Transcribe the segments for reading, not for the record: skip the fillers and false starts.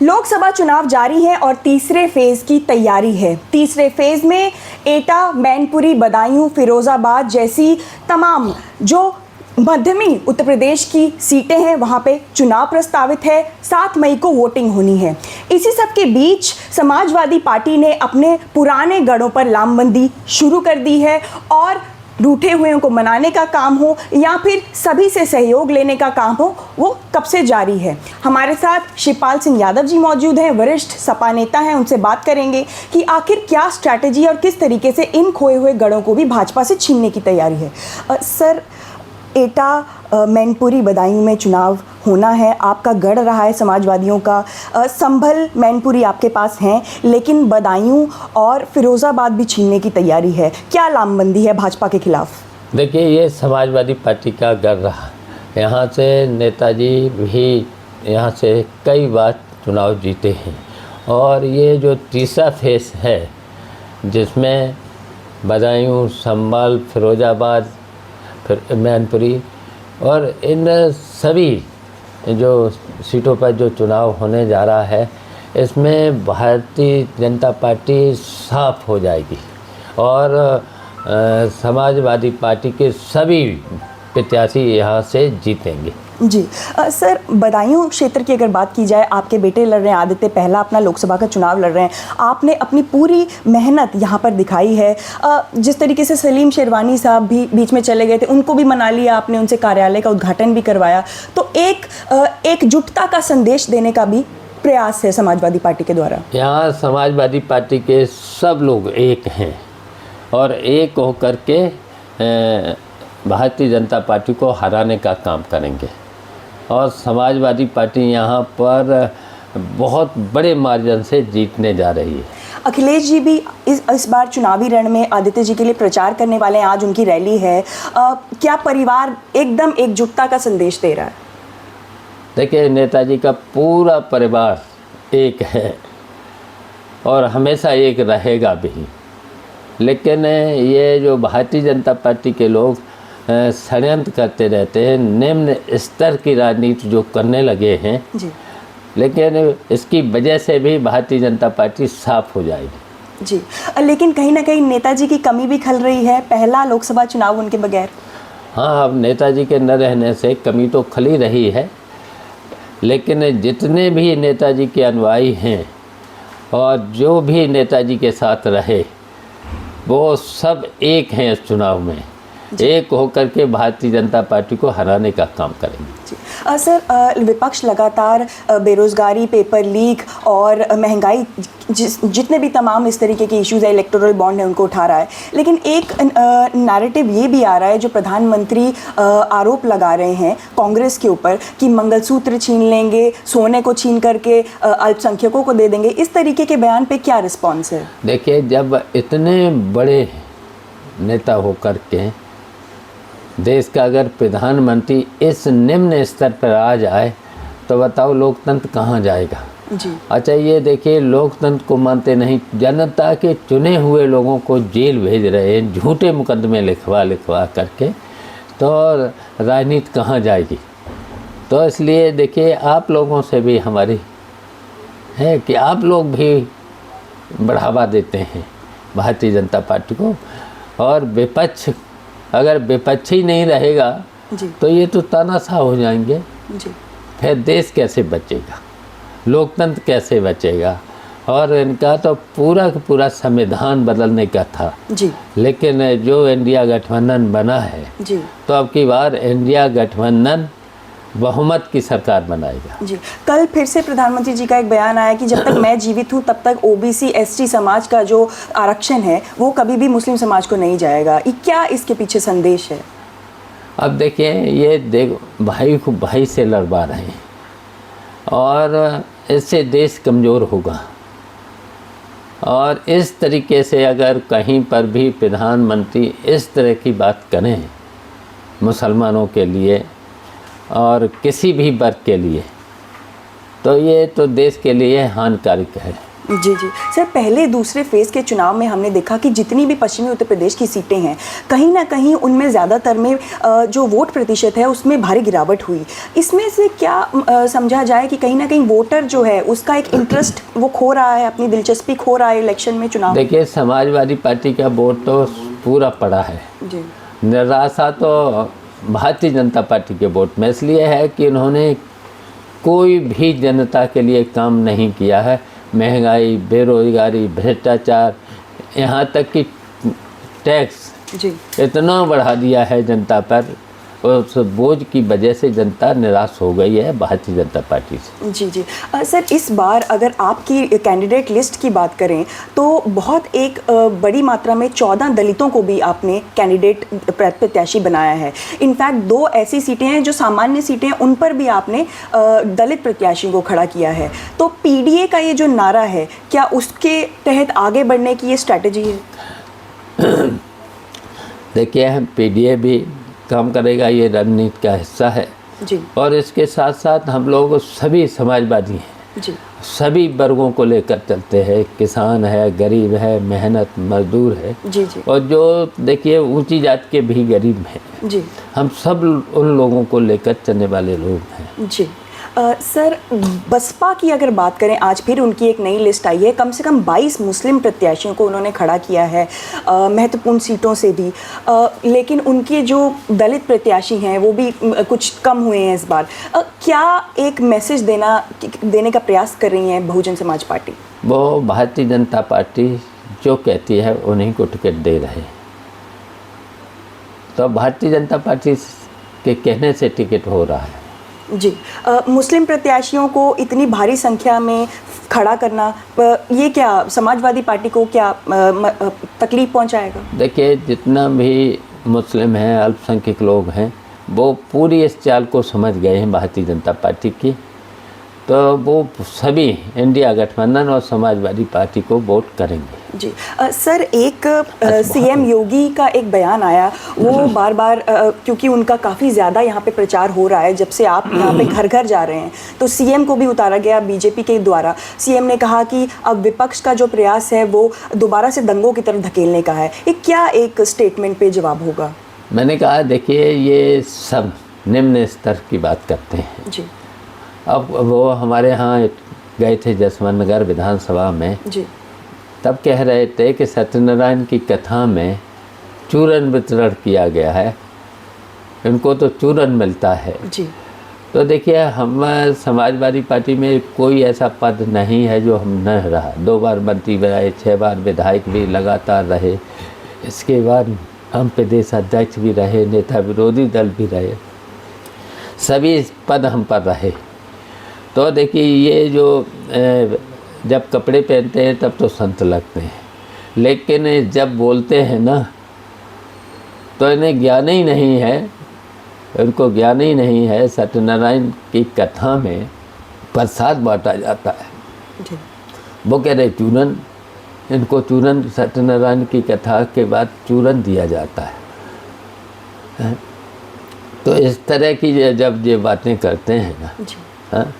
लोकसभा चुनाव जारी है और तीसरे फेज की तैयारी है। तीसरे फेज में एटा, मैनपुरी, बदायूं, फिरोजाबाद जैसी तमाम जो मध्यमी उत्तर प्रदेश की सीटें हैं वहाँ पे चुनाव प्रस्तावित है। 7 मई को वोटिंग होनी है। इसी सब के बीच समाजवादी पार्टी ने अपने पुराने गढ़ों पर लामबंदी शुरू कर दी है और रूठे हुए को मनाने का काम हो या फिर सभी से सहयोग लेने का काम हो, वो कब से जारी है। हमारे साथ शिवपाल सिंह यादव जी मौजूद हैं, वरिष्ठ सपा नेता हैं। उनसे बात करेंगे कि आखिर क्या स्ट्रैटेजी और किस तरीके से इन खोए हुए गढ़ों को भी भाजपा से छीनने की तैयारी है। सर, एटा, मैनपुरी, बदायूं में चुनाव होना है। आपका गढ़ रहा है समाजवादियों का। संभल, मैनपुरी आपके पास हैं, लेकिन बदायूं और फिरोज़ाबाद भी छीनने की तैयारी है। क्या लामबंदी है भाजपा के खिलाफ? देखिए, ये समाजवादी पार्टी का गढ़ रहा। यहाँ से नेताजी भी यहाँ से कई बार चुनाव जीते हैं और ये जो तीसरा फेस है जिसमें बदायूं, संभल, फिरोज़ाबाद, फिर मैनपुरी और इन सभी जो सीटों पर जो चुनाव होने जा रहा है, इसमें भारतीय जनता पार्टी साफ हो जाएगी और समाजवादी पार्टी के सभी प्रत्याशी यहाँ से जीतेंगे। जी सर, बदायूं क्षेत्र की अगर बात की जाए, आपके बेटे लड़ रहे हैं, आदित्य, पहला अपना लोकसभा का चुनाव लड़ रहे हैं। आपने अपनी पूरी मेहनत यहाँ पर दिखाई है। जिस तरीके से सलीम शेरवानी साहब भी बीच में चले गए थे, उनको भी मना लिया आपने, उनसे कार्यालय का उद्घाटन भी करवाया। तो एकजुटता का संदेश देने का भी प्रयास है समाजवादी पार्टी के द्वारा। यहाँ समाजवादी पार्टी के सब लोग एक हैं और एक होकर के भारतीय जनता पार्टी को हराने का काम करेंगे और समाजवादी पार्टी यहाँ पर बहुत बड़े मार्जिन से जीतने जा रही है। अखिलेश जी भी इस बार चुनावी रण में आदित्य जी के लिए प्रचार करने वाले हैं। आज उनकी रैली है। क्या परिवार एकदम एकजुटता का संदेश दे रहा है? देखिए, नेताजी का पूरा परिवार एक है और हमेशा एक रहेगा भी, लेकिन ये जो भारतीय जनता पार्टी के लोग षड्यंत्र करते रहते हैं, निम्न स्तर की राजनीति जो करने लगे हैं जी, लेकिन इसकी वजह से भी भारतीय जनता पार्टी साफ हो जाएगी। जी, लेकिन कहीं ना कहीं नेताजी की कमी भी खल रही है। पहला लोकसभा चुनाव उनके बगैर। हाँ, अब नेताजी के न रहने से कमी तो खली रही है, लेकिन जितने भी नेताजी के अनुयायी हैं और जो भी नेताजी के साथ रहे, वो सब एक हैं। इस चुनाव में एक होकर के भारतीय जनता पार्टी को हराने का काम करेंगे। सर, विपक्ष लगातार बेरोजगारी, पेपर लीक और महंगाई, जितने भी तमाम इस तरीके के इश्यूज है, इलेक्टोरल बॉन्ड है, उनको उठा रहा है। लेकिन एक नैरेटिव ये भी आ रहा है, जो प्रधानमंत्री आरोप लगा रहे हैं कांग्रेस के ऊपर कि मंगलसूत्र छीन लेंगे, सोने को छीन करके अल्पसंख्यकों को दे देंगे। इस तरीके के बयान पे क्या रिस्पॉन्स है? देखिए, जब इतने बड़े नेता होकर के देश का अगर प्रधानमंत्री इस निम्न स्तर पर आ जाए तो बताओ लोकतंत्र कहाँ जाएगा? जी। अच्छा, ये देखिए, लोकतंत्र को मानते नहीं, जनता के चुने हुए लोगों को जेल भेज रहे हैं झूठे मुकदमे लिखवा करके, तो राजनीति कहाँ जाएगी? तो इसलिए देखिए, आप लोगों से भी हमारी है कि आप लोग भी बढ़ावा देते हैं भारतीय जनता पार्टी को, और विपक्ष अगर विपक्ष ही नहीं रहेगा जी, तो ये तो तानाशाह हो जाएंगे जी। फिर देश कैसे बचेगा, लोकतंत्र कैसे बचेगा? और इनका तो पूरा का पूरा संविधान बदलने का था जी, लेकिन जो इंडिया गठबंधन बना है जी, तो अब की बार इंडिया गठबंधन बहुमत की सरकार बनाएगा। जी। कल फिर से प्रधानमंत्री जी का एक बयान आया कि जब तक मैं जीवित हूँ तब तक ओबीसी एसटी समाज का जो आरक्षण है वो कभी भी मुस्लिम समाज को नहीं जाएगा। ये क्या इसके पीछे संदेश है? अब देखिए, ये भाई को भाई से लड़वा रहे हैं और इससे देश कमज़ोर होगा। और इस तरीके से अगर कहीं पर भी प्रधानमंत्री इस तरह की बात करें मुसलमानों के लिए और किसी भी वर्ग के लिए, तो ये तो देश के लिए हानिकारक है। जी जी सर, पहले दूसरे फेज़ के चुनाव में हमने देखा कि जितनी भी पश्चिमी उत्तर प्रदेश की सीटें हैं, कहीं ना कहीं उनमें ज़्यादातर में जो वोट प्रतिशत है उसमें भारी गिरावट हुई। इसमें से क्या समझा जाए कि कहीं ना कहीं वोटर जो है उसका एक इंटरेस्ट वो खो रहा है, अपनी दिलचस्पी खो रहा है इलेक्शन में, चुनाव? देखिए, समाजवादी पार्टी का वोट तो पूरा पड़ा है। जी निराशा तो भारतीय जनता पार्टी के वोट में इसलिए है कि उन्होंने कोई भी जनता के लिए काम नहीं किया है। महंगाई, बेरोजगारी, भ्रष्टाचार, यहाँ तक कि टैक्स जी इतना बढ़ा दिया है जनता पर, उस बोझ की वजह से जनता निराश हो गई है भारतीय जनता पार्टी से। जी जी सर, इस बार अगर आपकी कैंडिडेट लिस्ट की बात करें तो बहुत एक बड़ी मात्रा में 14 दलितों को भी आपने कैंडिडेट प्रत्याशी बनाया है। इनफैक्ट 2 ऐसी सीटें हैं जो सामान्य सीटें हैं, उन पर भी आपने दलित प्रत्याशी को खड़ा किया है। तो पीडीए का ये जो नारा है, क्या उसके तहत आगे बढ़ने की ये स्ट्रैटेजी है? देखिए, पीडीए भी काम करेगा, ये रणनीति का हिस्सा है जी और इसके साथ साथ हम लोग सभी समाजवादी हैं, जी सभी वर्गों को लेकर चलते हैं। किसान है, गरीब है, मेहनत मजदूर है, जी जी और जो देखिए ऊंची जात के भी गरीब हैं। जी हम सब उन लोगों को लेकर चलने वाले लोग हैं। जी सर, बसपा की अगर बात करें, आज फिर उनकी एक नई लिस्ट आई है। कम से कम 22 मुस्लिम प्रत्याशियों को उन्होंने खड़ा किया है महत्वपूर्ण सीटों से भी, लेकिन उनके जो दलित प्रत्याशी हैं वो भी कुछ कम हुए हैं इस बार। क्या एक मैसेज देने का प्रयास कर रही है बहुजन समाज पार्टी? वो भारतीय जनता पार्टी जो कहती है उन्हीं को टिकट दे रहे हैं, तो भारतीय जनता पार्टी के कहने से टिकट हो रहा है। जी मुस्लिम प्रत्याशियों को इतनी भारी संख्या में खड़ा करना, ये क्या समाजवादी पार्टी को क्या तकलीफ पहुंचाएगा? देखिए, जितना भी मुस्लिम हैं, अल्पसंख्यक लोग हैं, वो पूरी इस चाल को समझ गए हैं भारतीय जनता पार्टी की, तो वो सभी इंडिया गठबंधन और समाजवादी पार्टी को वोट करेंगे। जी सर, एक सीएम योगी का एक बयान आया, वो बार बार क्योंकि उनका काफ़ी ज़्यादा यहाँ पे प्रचार हो रहा है, जब से आप यहाँ पे घर घर जा रहे हैं, तो सीएम को भी उतारा गया बीजेपी के द्वारा। सीएम ने कहा कि अब विपक्ष का जो प्रयास है वो दोबारा से दंगों की तरफ धकेलने का है। ये क्या एक स्टेटमेंट पे जवाब होगा? मैंने कहा, देखिए, ये सब निम्न स्तर की बात करते हैं। जी अब वो हमारे यहाँ गए थे जसवंत नगर विधानसभा में, जी तब कह रहे थे कि सत्यनारायण की कथा में चूरन वितरण किया गया है, इनको तो चूरन मिलता है। जी तो देखिए, हम समाजवादी पार्टी में कोई ऐसा पद नहीं है जो हम न रहा। 2 बार मंत्री रहे, 6 बार विधायक भी लगातार रहे, इसके बाद हम प्रदेश अध्यक्ष भी रहे, नेता विरोधी दल भी रहे, सभी पद हम पर रहे। तो देखिए, ये जो जब कपड़े पहनते हैं तब तो संत लगते हैं, लेकिन जब बोलते हैं ना तो इन्हें ज्ञान ही नहीं है, उनको ज्ञान ही नहीं है। सत्यनारायण की कथा में प्रसाद बांटा जाता है, जी वो कह रहे चूरन, इनको चूरन, सत्यनारायण की कथा के बाद चूरन दिया जाता है। तो इस तरह की जब ये बातें करते हैं ना, जी हाँ,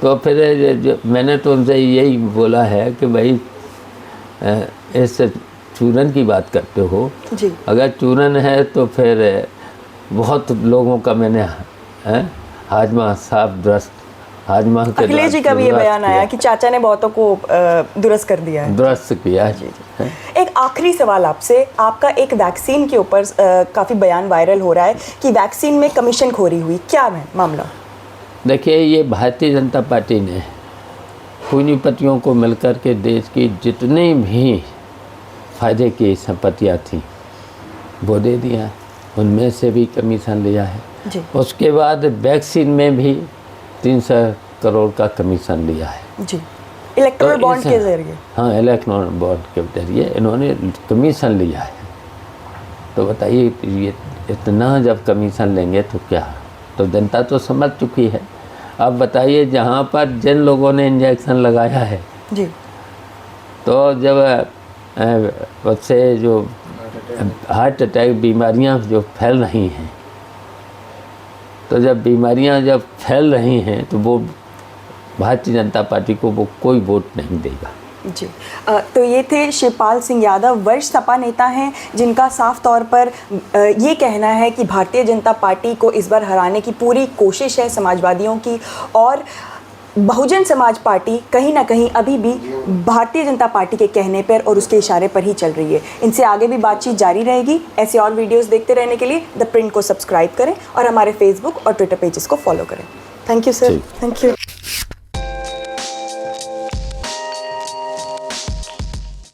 तो फिर मैंने तो उनसे यही बोला है कि भाई, इस चूरन की बात करते हो, जी अगर चूरन है तो फिर बहुत लोगों का मैंने हाजमा साफ दुरुस्त, हाजमा के अखिलेश जी का भी ये बयान आया कि चाचा ने बहुतों को दुरुस्त कर दिया है, दुरुस्त किया है। जी जी। एक आखिरी सवाल आपसे, आपका एक वैक्सीन के ऊपर काफ़ी बयान वायरल हो रहा है कि वैक्सीन में कमीशन खोरी हुई, क्या है मामला? देखिए, ये भारतीय जनता पार्टी ने पूंजीपतियों को मिलकर के देश की जितनी भी फ़ायदे की संपत्तियाँ थी वो दे दिया, उनमें से भी कमीशन लिया है जी उसके बाद वैक्सीन में भी 300 करोड़ का कमीशन लिया है जी, इलेक्टोरल बॉन्ड के जरिए। हाँ, इलेक्टोरल बॉन्ड के जरिए इन्होंने कमीशन लिया है। तो बताइए, ये इतना जब कमीशन लेंगे तो क्या, तो जनता तो समझ चुकी है। अब बताइए, जहाँ पर जिन लोगों ने इंजेक्शन लगाया है जी, तो जब उससे जो हार्ट अटैक बीमारियाँ जो फैल रही हैं, तो जब बीमारियाँ जब फैल रही हैं तो वो भारतीय जनता पार्टी को वो कोई वोट नहीं देगा। जी तो ये थे शिवपाल सिंह यादव, वरिष्ठ सपा नेता हैं, जिनका साफ तौर पर ये कहना है कि भारतीय जनता पार्टी को इस बार हराने की पूरी कोशिश है समाजवादियों की, और बहुजन समाज पार्टी कहीं ना कहीं अभी भी भारतीय जनता पार्टी के कहने पर और उसके इशारे पर ही चल रही है। इनसे आगे भी बातचीत जारी रहेगी। ऐसे और वीडियोस देखते रहने के लिए द प्रिंट को सब्सक्राइब करें और हमारे फेसबुक और ट्विटर पेजेस को फॉलो करें। Thank you sir, thank you.